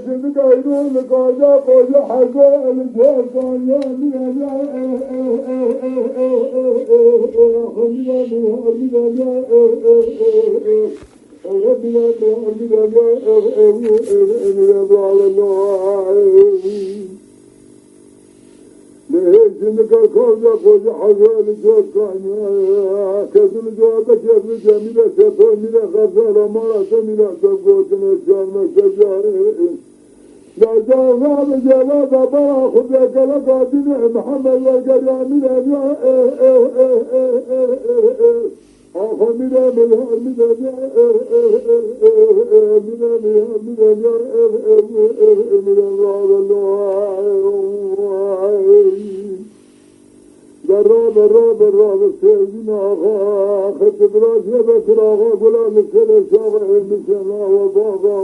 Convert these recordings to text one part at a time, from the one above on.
şimdi gayrı gaza koca haza elçan ya mina şimdi koca koca haza elçan ya kesini joda kesini cemile sefer mile gaza ramara semile sevgotine canme secar جزاها بجواب برا خذك لقادين محمد والقرامين آخر من الراب سيدنا آخا خطب راجع بكر آخا قلال السنة شاغع المسنة وبابا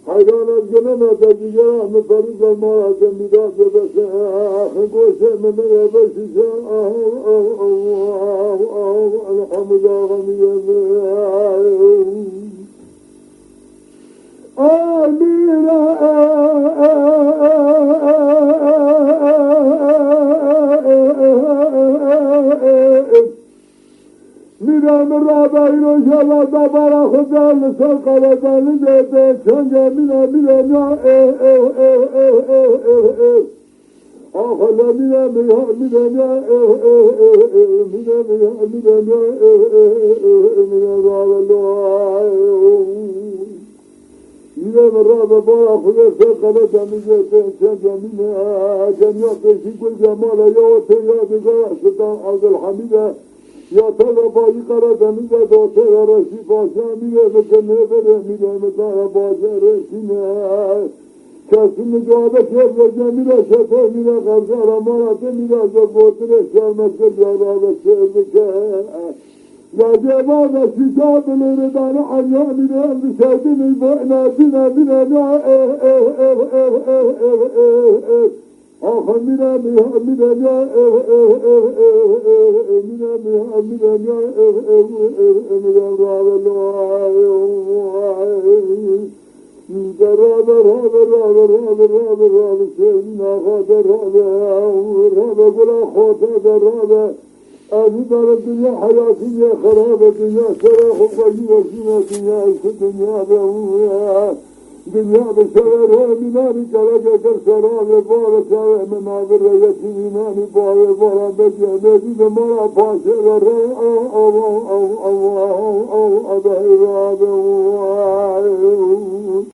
حيوانات جنمة تجيرا من طريق المرأة مداد بس خنقوشة من بشيشة الحمد غني آمين من الرابعين وشباب دبارا خدال لسلق لدان جيدة شنجة من آخر من إذا مرة بارا خدا سقلا دمجة إنسان جميلة جميع في كل جمال يوتي يا بقى ستان عبد الحميدة يا ترى باقي قرا دمجة دوتي يا رشي باشا مية بكنة برمية متى باشا رشينا كاسم جوابه كيف جميلة شفا مية غزة رمانة مية زبوتر شرمة جوابه سيدك يا جماعة الشتاب الردان حيان من بشادين بنا آخر من أجدر الدنيا حياتية خراب الدنيا سراخ الضيوة سنة دنيا الدنيا دنيا بشرها مناني كرجة كرسران بارا سارع من عبر رجتي مناني بارا بجانة دين مرا باشر الله أبهر